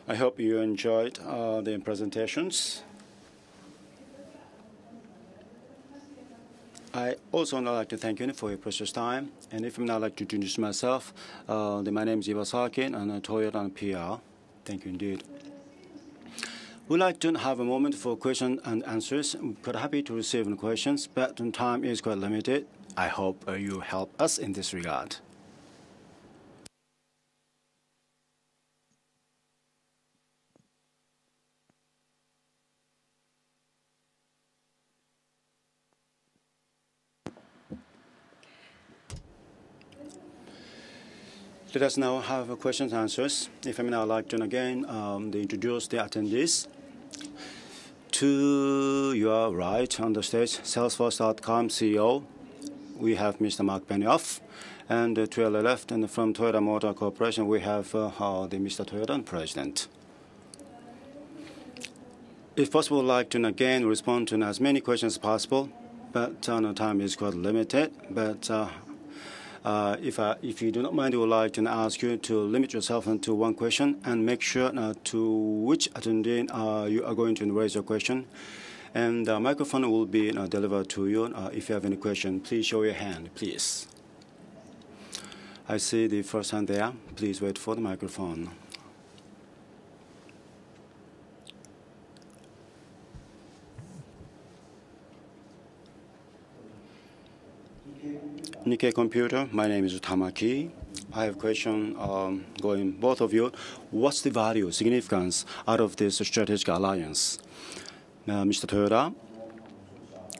I hope you enjoyed the presentations. I also would like to thank you for your precious time. And if I'm not like to introduce myself, my name is Iwasaki and Toyoda and PR. Thank you indeed. We'd like to have a moment for questions and answers. We're quite happy to receive questions, but time is quite limited. I hope you help us in this regard. Let us now have questions and answers. If I may now like to again introduce the attendees. To your right on the stage, Salesforce.com CEO, we have Mr. Marc Benioff. And to your left, and from Toyota Motor Corporation, we have the Mr. Toyoda President. If possible, I'd like to again respond to as many questions as possible, but time is quite limited. But if you do not mind, I would like to ask you to limit yourself to one question and make sure to which attendee you are going to raise your question. And the microphone will be delivered to you. If you have any question, please show your hand, please. I see the first hand there. Please wait for the microphone. Nikkei Computer, my name is Tamaki. I have a question going both of you. What's the value, significance out of this strategic alliance? Mr. Toyoda,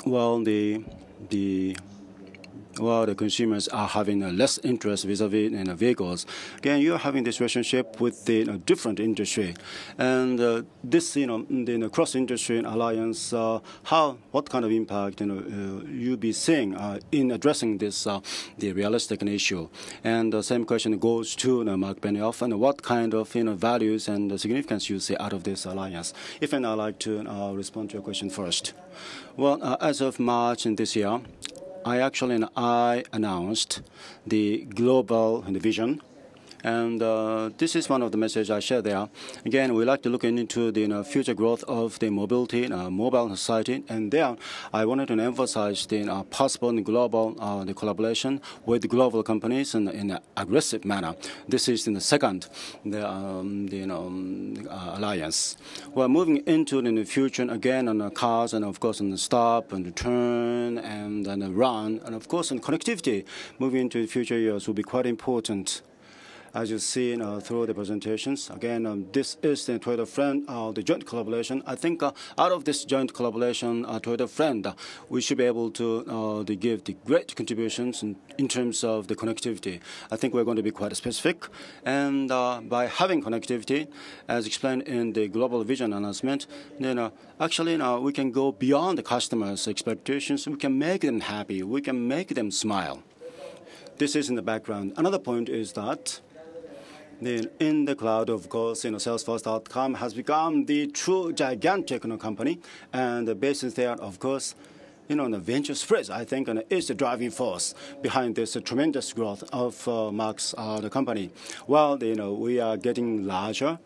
well, the consumers are having less interest vis-a-vis vehicles. Again, you're having this relationship with the different industry, and this the cross-industry alliance. What kind of impact you be seeing in addressing this the realistic issue? And the same question goes to Marc Benioff, and what kind of values and significance you see out of this alliance? If and I'd like to respond to your question first. Well, as of March in this year, I announced the global vision, and this is one of the messages I share there. Again, we like to look into the future growth of the mobility, mobile society, and there I wanted to emphasize the possible global the collaboration with global companies in an aggressive manner. This is in the second alliance. We're moving into the future again on cars and of course on the stop and the turn and the run, and of course on connectivity. Moving into the future years will be quite important. As you see through the presentations, again, this is the Toyota Friend, the joint collaboration. I think out of this joint collaboration, Toyota Friend, we should be able to give the great contributions in terms of the connectivity. I think we're going to be quite specific. And by having connectivity, as explained in the Global Vision announcement, actually we can go beyond the customers' expectations. We can make them happy. We can make them smile. This is in the background. Another point is that in the cloud, of course, Salesforce.com has become the true gigantic company, and the basis there, of course, the venture spreads, I think, is the driving force behind this tremendous growth of Marc's the company. Well, we are getting larger,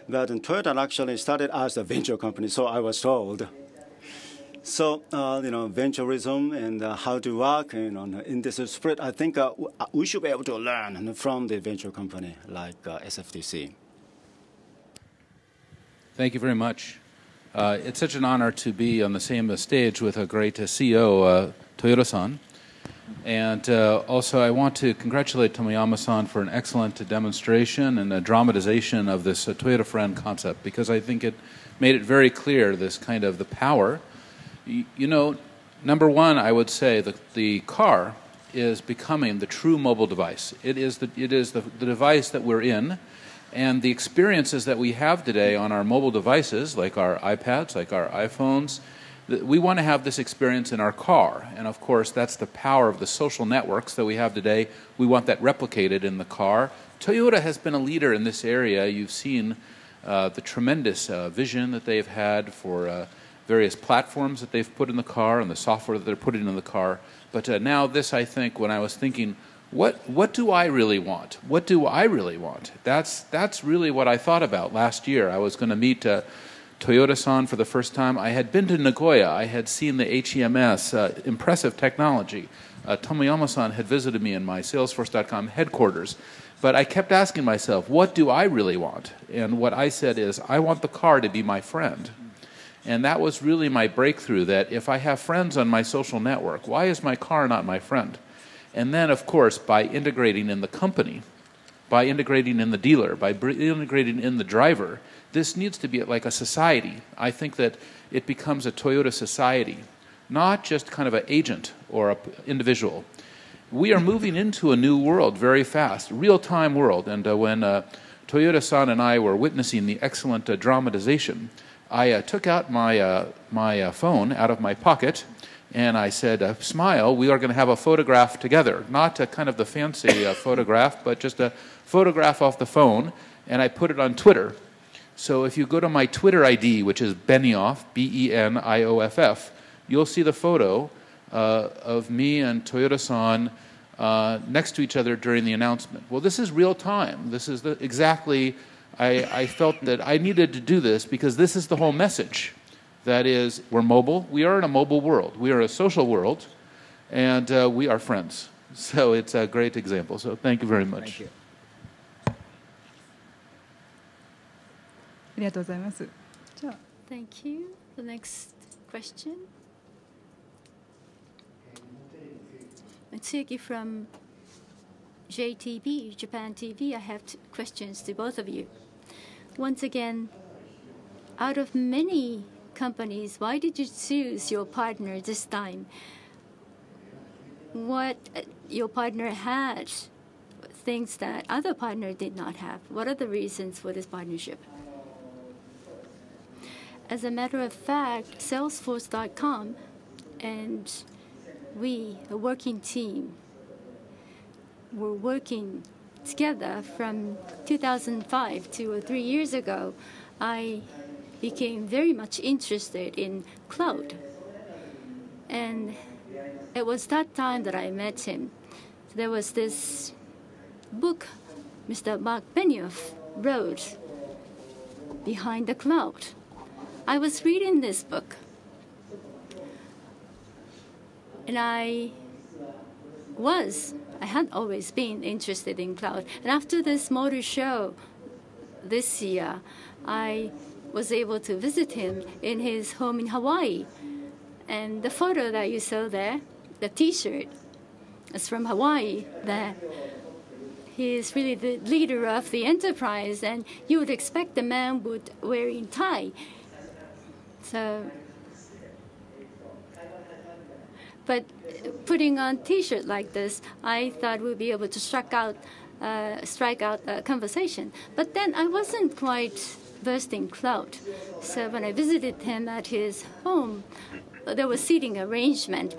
but Toyota actually started as a venture company, so I was told. So, venturism and how to work in this spread, I think we should be able to learn from the venture company like SFTC. Thank you very much. It's such an honor to be on the same stage with a great CEO, Toyoda-san. And also, I want to congratulate Tomoyama-san for an excellent demonstration and a dramatization of this Toyota Friend concept, because I think it made it very clear, this kind of the power. Number one, I would say that the car is becoming the true mobile device. It is the device that we're in, and the experiences that we have today on our mobile devices, like our iPads, like our iPhones, we want to have this experience in our car. And of course, that's the power of the social networks that we have today. We want that replicated in the car. Toyota has been a leader in this area. You've seen the tremendous vision that they've had for various platforms that they've put in the car and the software that they're putting in the car. But now this, I think, when I was thinking, what do I really want? What do I really want? That's really what I thought about last year. I was going to meet Toyoda-san for the first time. I had been to Nagoya. I had seen the HEMS, impressive technology. Tomoyama-san had visited me in my Salesforce.com headquarters. But I kept asking myself, what do I really want? And what I said is, I want the car to be my friend. And that was really my breakthrough, that if I have friends on my social network, why is my car not my friend? And then, of course, by integrating in the company, by integrating in the dealer, by integrating in the driver, this needs to be like a society. I think that it becomes a Toyota society, not just kind of an agent or an individual. We are moving into a new world very fast, real-time world. And when Toyoda-san and I were witnessing the excellent dramatization, I took out my phone out of my pocket, and I said, smile, we are going to have a photograph together. Not a kind of the fancy photograph, but just a photograph off the phone, and I put it on Twitter. So if you go to my Twitter ID, which is Benioff, Benioff, you'll see the photo of me and Toyoda-san next to each other during the announcement. Well, this is real time. This is exactly, I felt that I needed to do this because this is the whole message. That is, we're mobile. We are in a mobile world. We are a social world, and we are friends. So it's a great example. So thank you very much. Thank you. ありがとうございます。じゃあ Thank you. The next question. Mitsuki from JTB, Japan TV. I have questions to both of you. Once again, out of many companies, why did you choose your partner this time? What your partner had, things that other partner did not have. What are the reasons for this partnership? As a matter of fact, Salesforce.com and we, a working team, were working together from 2005 to 3 years ago. I became very much interested in cloud. And it was that time that I met him. There was this book Mr. Marc Benioff wrote, Behind the Cloud. I was reading this book, and I had always been interested in cloud. And after this motor show this year, I was able to visit him in his home in Hawaii. And the photo that you saw there, the T-shirt, is from Hawaii. That he is really the leader of the enterprise, and you would expect the man would wear a tie. So, but putting on T-shirt like this, I thought we'd be able to strike out a conversation. But then I wasn't quite versed in cloud. So when I visited him at his home, there was seating arrangement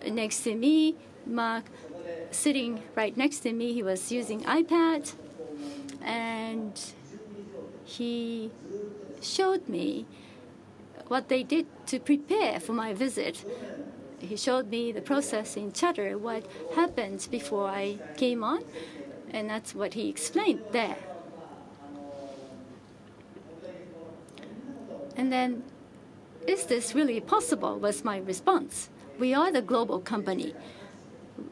next to me. Mark sitting right next to me, he was using iPad, and he showed me what they did to prepare for my visit. He showed me the process in Chatter, what happened before I came on, and that's what he explained there. And then, is this really possible, was my response. We are the global company.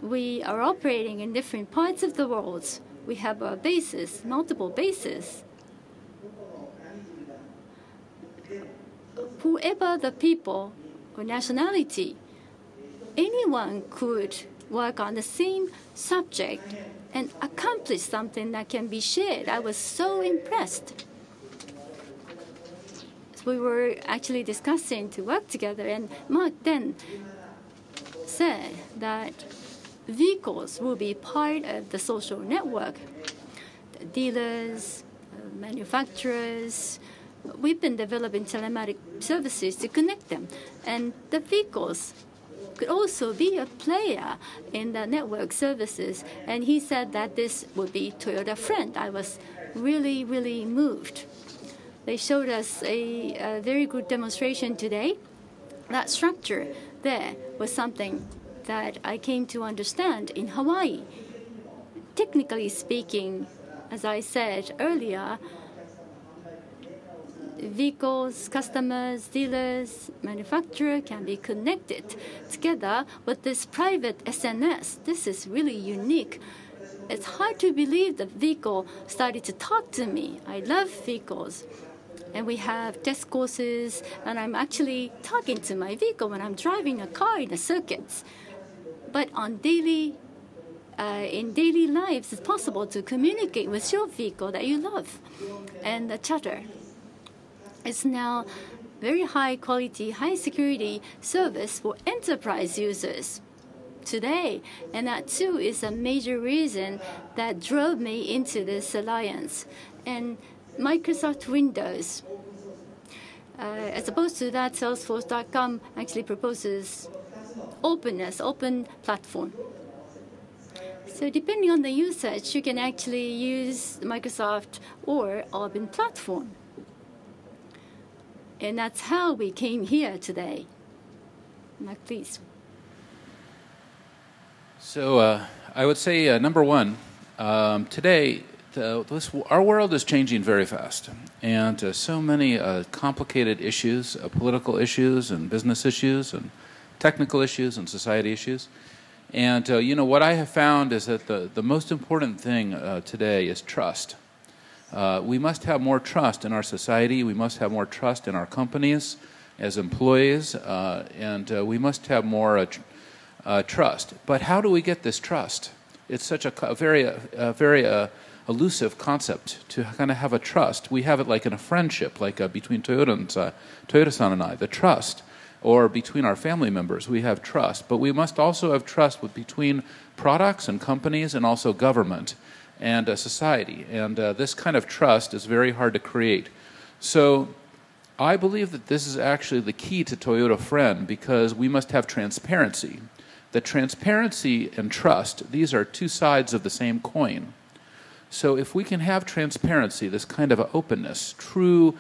We are operating in different parts of the world. We have our bases, multiple bases. Whoever the people or nationality, anyone could work on the same subject and accomplish something that can be shared. I was so impressed. We were actually discussing to work together, and Mark then said that vehicles will be part of the social network. The dealers, manufacturers, we've been developing telematic services to connect them. And the vehicles could also be a player in the network services. And he said that this would be Toyota friend. I was really, really moved. They showed us a very good demonstration today. That structure there was something that I came to understand in Hawaii. technically speaking, as I said earlier, vehicles, customers, dealers, manufacturer can be connected together with this private SNS. This is really unique. It's hard to believe the vehicle started to talk to me. I love vehicles. And we have test courses, and I'm actually talking to my vehicle when I'm driving a car in the circuits. But in daily lives, it's possible to communicate with your vehicle that you love. And the Chatter is now very high quality, high security service for enterprise users today. And that too is a major reason that drove me into this alliance. And Microsoft Windows, as opposed to that, Salesforce.com actually proposes openness, open platform. So depending on the usage, you can actually use Microsoft or open platform. And that's how we came here today. Marc, please. So I would say, number one, today, our world is changing very fast. And so many complicated issues, political issues and business issues and technical issues and society issues. And, what I have found is that the most important thing today is trust. We must have more trust in our society. We must have more trust in our companies as employees. And we must have more trust. But how do we get this trust? It's such a very elusive concept to kind of have a trust. We have it like in a friendship, like between Toyoda-san and I, the trust. Or between our family members, we have trust. But we must also have trust between products and companies and also government and society. And this kind of trust is very hard to create. So I believe that this is actually the key to Toyota Friend, because we must have transparency. That transparency and trust, these are two sides of the same coin. So if we can have transparency, this kind of openness, true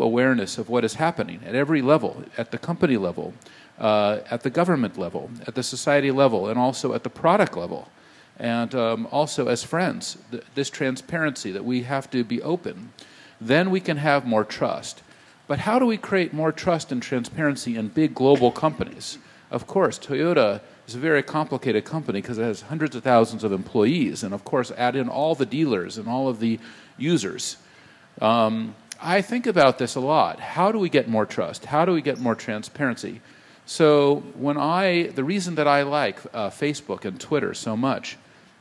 awareness of what is happening at every level, at the company level, at the government level, at the society level, and also at the product level, and also as friends, this transparency that we have to be open, then we can have more trust. But how do we create more trust and transparency in big global companies? Of course, Toyota is a very complicated company because it has hundreds of thousands of employees, and of course add in all the dealers and all of the users. I think about this a lot. How do we get more trust? How do we get more transparency? So the reason that I like Facebook and Twitter so much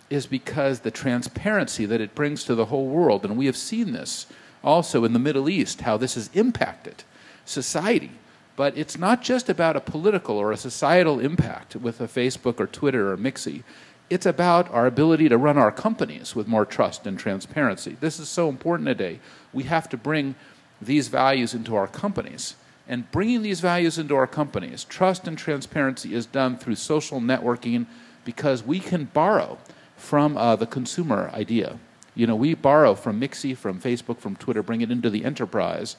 is because the transparency that it brings to the whole world, and we have seen this also in the Middle East, how this has impacted society. But it's not just about a political or a societal impact with a Facebook or Twitter or Mixi. It's about our ability to run our companies with more trust and transparency. This is so important today. We have to bring these values into our companies. And bringing these values into our companies, trust and transparency, is done through social networking, because we can borrow from the consumer idea. We borrow from Mixi, from Facebook, from Twitter, bring it into the enterprise.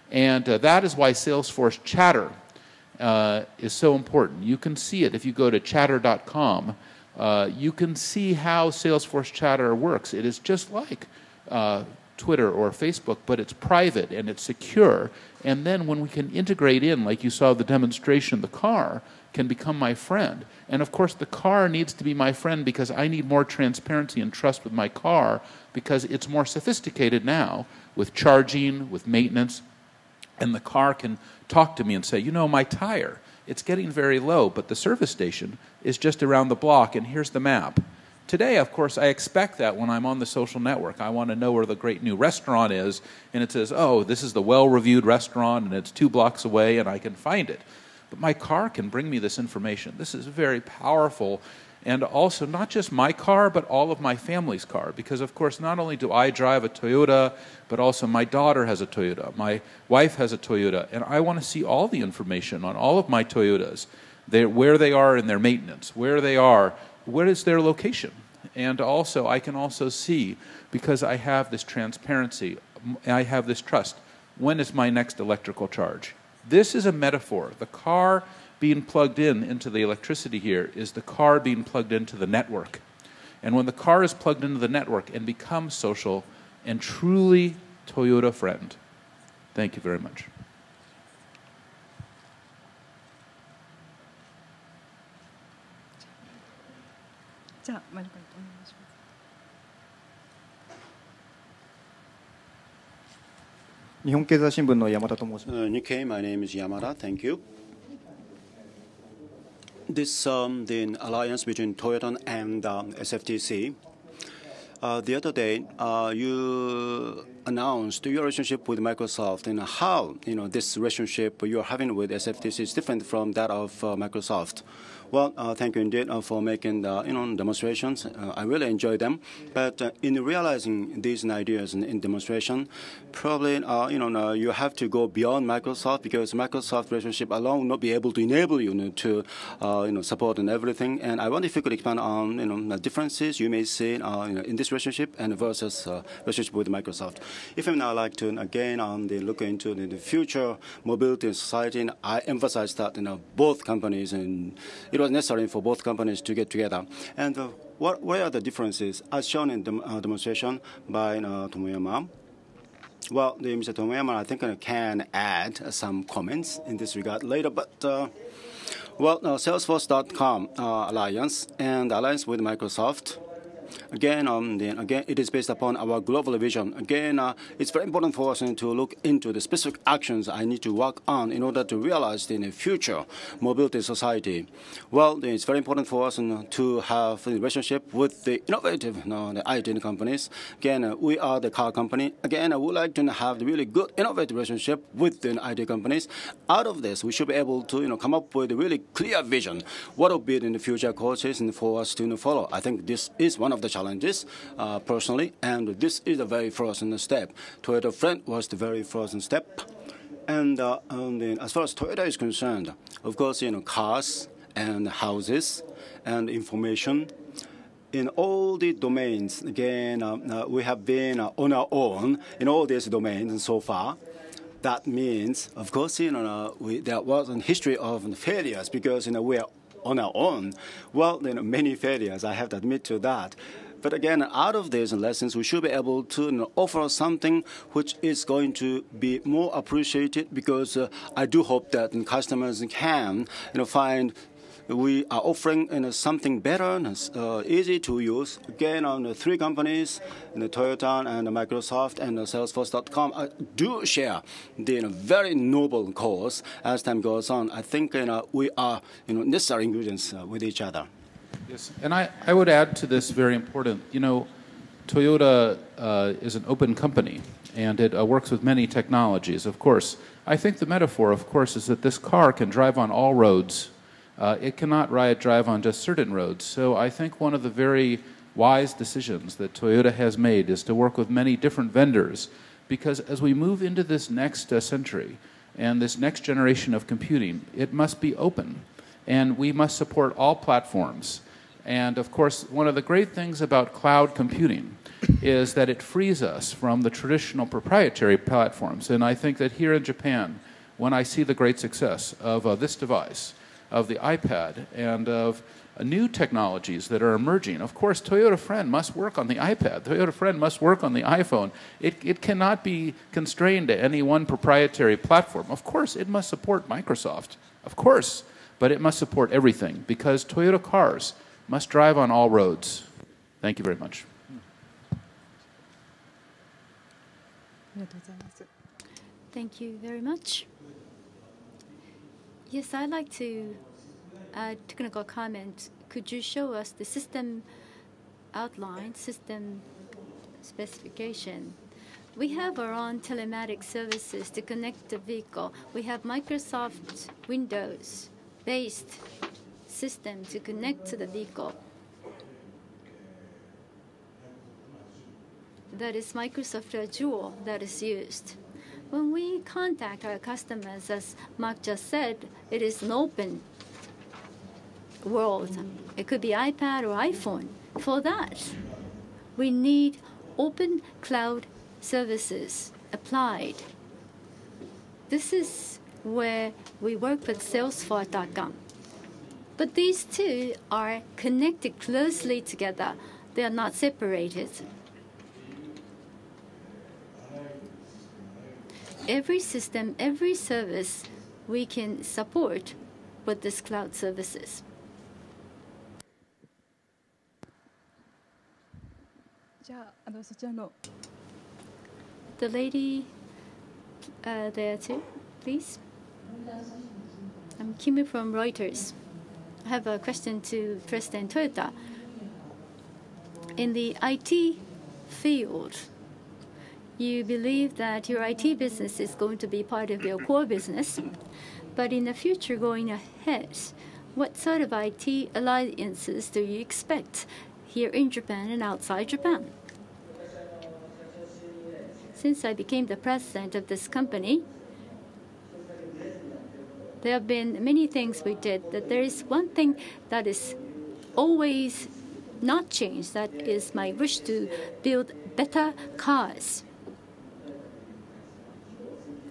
And that is why Salesforce Chatter is so important. You can see it if you go to chatter.com. You can see how Salesforce Chatter works. It is just like Twitter or Facebook, but it's private and it's secure. And then when we can integrate in, like you saw the demonstration, the car can become my friend. And of course, the car needs to be my friend because I need more transparency and trust with my car, because it's more sophisticated now with charging, with maintenance. And the car can talk to me and say, my tire, it's getting very low, but the service station is just around the block, and here's the map. Today, of course, I expect that when I'm on the social network. I want to know where the great new restaurant is, and it says, oh, this is the well-reviewed restaurant, and it's 2 blocks away, and I can find it. But my car can bring me this information. This is very powerful, and also not just my car, but all of my family's car. Because, of course, not only do I drive a Toyota, but also my daughter has a Toyota. My wife has a Toyota, and I want to see all the information on all of my Toyotas, where they are in their maintenance, where they are, what is their location. And also, I can also see, because I have this transparency, I have this trust, when is my next electrical charge? This is a metaphor. The car being plugged into the electricity here is the car being plugged into the network. And when the car is plugged into the network and becomes social and truly Toyota friend. Thank you very much. じゃあマリコにお願いします。日本経済新聞の山田と申します。Nikkei, my name is Yamada. Thank you. This the alliance between Toyota and SFTC. The other day, you announced your relationship with Microsoft and how this relationship you're having with SFTC is different from that of Microsoft. Well, thank you indeed for making the demonstrations. I really enjoy them. But in realizing these ideas in demonstration, probably you have to go beyond Microsoft because Microsoft relationship alone will not be able to enable you to support and everything. And I wonder if you could expand on the differences you may see in this relationship and versus relationship with Microsoft. If I now like to again look into the future mobility in society, and I emphasize that both companies and it was necessary for both companies to get together. And what are the differences as shown in the demonstration by Tomoyama? Well, Mr. Tomoyama, I think can add some comments in this regard later. But Salesforce.com alliance and alliance with Microsoft. Again, it is based upon our global vision. Again, it's very important for us to look into the specific actions I need to work on in order to realize the future mobility society. Well, it's very important for us to have a relationship with the innovative the IT companies. Again, we are the car company. Again, I would like to have the really good innovative relationship with the IT companies. Out of this, we should be able to come up with a really clear vision. What will be in the future courses and for us to follow. I think this is one of the challenges personally, and this is the very first step. Toyota Friend was the very first step. And as far as Toyota is concerned, of course, cars and houses and information. In all the domains, again, we have been on our own in all these domains so far. That means, of course, there was a history of failures because we are on our own. Well, many failures, I have to admit to that. But again, out of these lessons, we should be able to offer something which is going to be more appreciated because I do hope that customers can find we are offering something better, easy to use. Again, on the three companies, Toyota and Microsoft and Salesforce.com, do share the very noble cause as time goes on. I think we are necessary ingredients with each other. Yes, and I would add to this very important. Toyota is an open company, and it works with many technologies. Of course, I think the metaphor, of course, is that this car can drive on all roads. It cannot drive on just certain roads. So I think one of the very wise decisions that Toyota has made is to work with many different vendors, because as we move into this next century and this next generation of computing, it must be open, and we must support all platforms. And of course, one of the great things about cloud computing is that it frees us from the traditional proprietary platforms. And I think that here in Japan, when I see the great success of this device, of the iPad, and of new technologies that are emerging. Of course, Toyota Friend must work on the iPad. Toyota Friend must work on the iPhone. It cannot be constrained to any one proprietary platform. Of course, it must support Microsoft. Of course. But it must support everything because Toyota cars must drive on all roads. Thank you very much. ありがとうございます。 Thank you very much. Yes, I'd like to add technical comment. Could you show us the system outline, system specification? We have our own telematic services to connect the vehicle. We have Microsoft Windows-based system to connect to the vehicle. That is Microsoft Azure that is used. When we contact our customers, as Marc just said, it is an open world. It could be iPad or iPhone. For that, we need open cloud services applied. This is where we work with Salesforce.com. But these two are connected closely together. They are not separated. Every system, every service we can support with this cloud services. じゃあ、そちらの The lady there too, please. I'm Kimi from Reuters. I have a question to President Toyoda. In the IT field, you believe that your IT business is going to be part of your core business, but in the future going ahead, what sort of IT alliances do you expect here in Japan and outside Japan? Since I became the president of this company, there have been many things we did. That there is one thing that is always not changed. That is my wish to build better cars.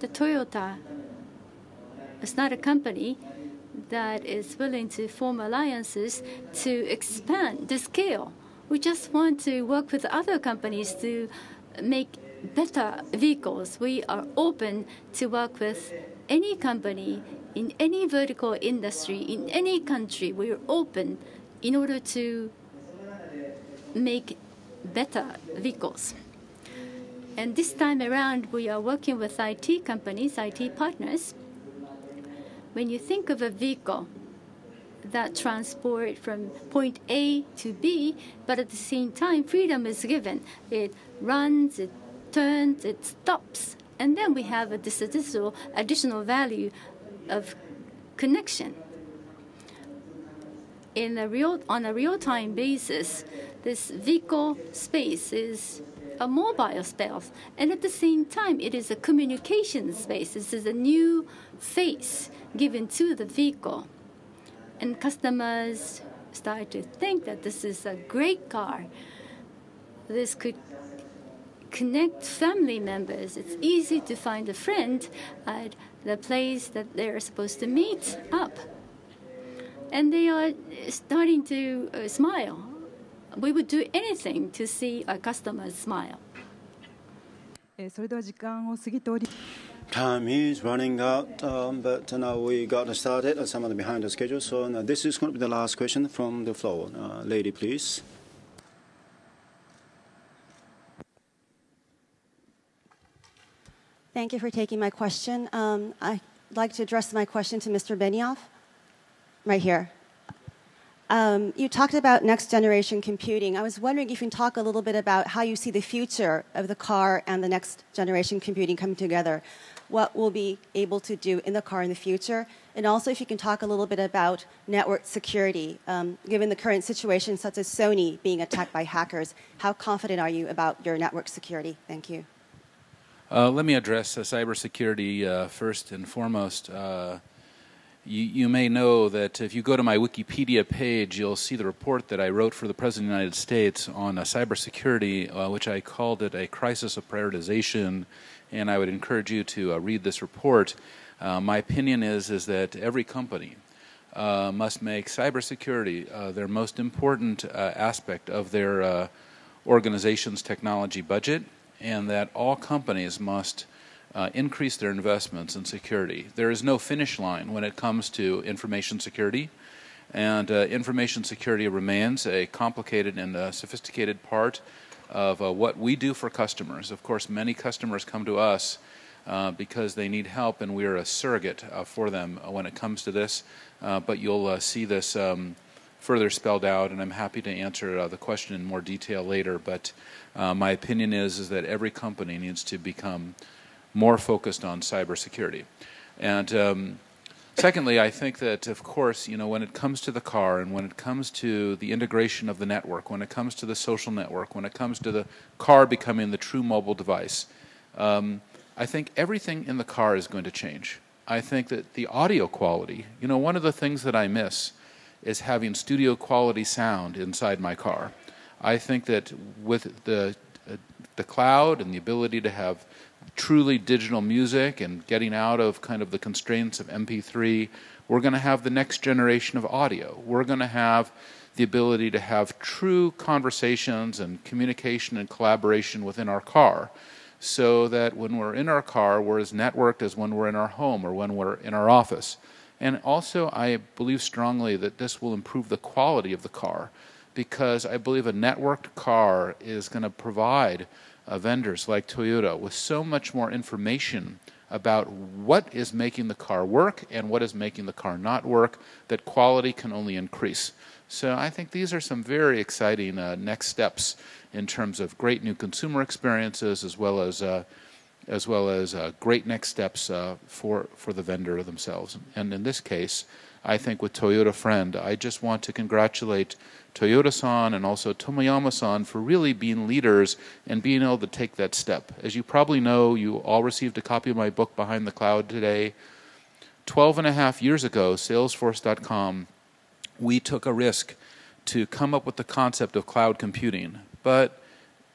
The Toyota is not a company that is willing to form alliances to expand the scale. We just want to work with other companies to make better vehicles. We are open to work with any company in any vertical industry, in any country. We are open in order to make better vehicles. And this time around, we are working with IT companies, IT partners. When you think of a vehicle that transport from point A to B, but at the same time, freedom is given. It runs, it turns, it stops, and then we have this additional value of connection. On a real-time basis, this vehicle space is a mobile space, and at the same time, it is a communication space. This is a new face given to the vehicle, and customers start to think that this is a great car. This could connect family members. It's easy to find a friend at the place that they're supposed to meet up. And they are starting to smile. We would do anything to see our customers smile. それでは時間を過ぎており Time is running out, but now we got started. Some of the behind the schedule. So now this is going to be the last question from the floor. Lady, please. Thank you for taking my question. I'd like to address my question to Mr. Benioff, right here. You talked about next generation computing. I was wondering if you can talk a little bit about how you see the future of the car and the next generation computing coming together. What we'll be able to do in the car in the future. And also if you can talk a little bit about network security. Given the current situation, such as Sony being attacked by hackers, how confident are you about your network security? Thank you. Let me address cybersecurity first and foremost. You may know that if you go to my Wikipedia page, you'll see the report that I wrote for the President of the United States on cybersecurity, which I called it a crisis of prioritization, and I would encourage you to read this report. My opinion is that every company must make cybersecurity their most important aspect of their organization's technology budget, and that all companies must increase their investments in security. There is no finish line when it comes to information security, and information security remains a complicated and sophisticated part of what we do for customers. Of course, many customers come to us because they need help, and we are a surrogate for them when it comes to this, but you'll see this further spelled out, and I'm happy to answer the question in more detail later, but my opinion is that every company needs to become more focused on cybersecurity. And secondly, I think that, of course, when it comes to the car and when it comes to the integration of the network, when it comes to the social network, when it comes to the car becoming the true mobile device, I think everything in the car is going to change. I think that the audio quality, one of the things that I miss is having studio quality sound inside my car. I think that with the cloud and the ability to have truly digital music and getting out of kind of the constraints of MP3, we're going to have the next generation of audio. We're going to have the ability to have true conversations and communication and collaboration within our car, so that when we're in our car, we're as networked as when we're in our home or when we're in our office. And also, I believe strongly that this will improve the quality of the car, because I believe a networked car is going to provide vendors like Toyota with so much more information about what is making the car work and what is making the car not work, that quality can only increase. So I think these are some very exciting next steps in terms of great new consumer experiences, as well as great next steps for the vendor themselves. And in this case, I think with Toyota Friend, I just want to congratulate Toyoda-san and also Tomoyama-san for really being leaders and being able to take that step. As you probably know, you all received a copy of my book, Behind the Cloud, today. 12.5 years ago, Salesforce.com, we took a risk to come up with the concept of cloud computing. But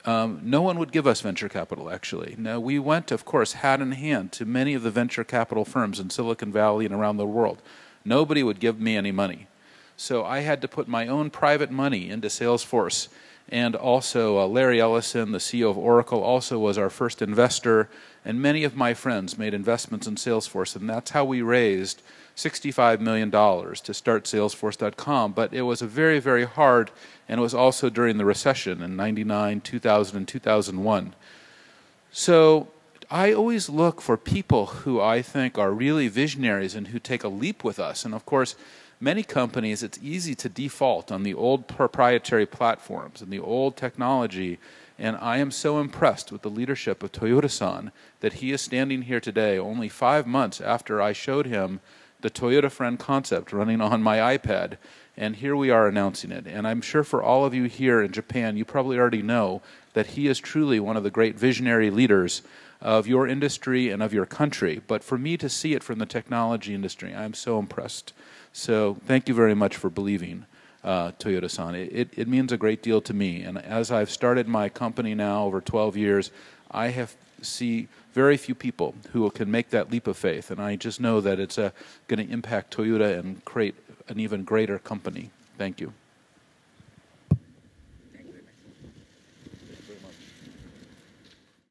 no one would give us venture capital, actually. Now, we went, of course, hat in hand to many of the venture capital firms in Silicon Valley and around the world. Nobody would give me any money. So I had to put my own private money into Salesforce. And also Larry Ellison, the CEO of Oracle, also was our first investor. And many of my friends made investments in Salesforce. And that's how we raised $65 million to start Salesforce.com. But it was a very, very hard, and it was also during the recession in 99, 2000, and 2001. So I always look for people who I think are really visionaries and who take a leap with us. And of course, many companies, it's easy to default on the old proprietary platforms and the old technology. And I am so impressed with the leadership of Toyoda-san that he is standing here today only 5 months after I showed him the Toyota Friend concept running on my iPad. And here we are announcing it. And I'm sure for all of you here in Japan, you probably already know that he is truly one of the great visionary leaders of your industry and of your country. But for me to see it from the technology industry, I'm so impressed. So thank you very much for believing, Toyoda-san. It means a great deal to me. And as I've started my company now over 12 years, I have see very few people who can make that leap of faith. And I just know that it's going to impact Toyota and create an even greater company. Thank you.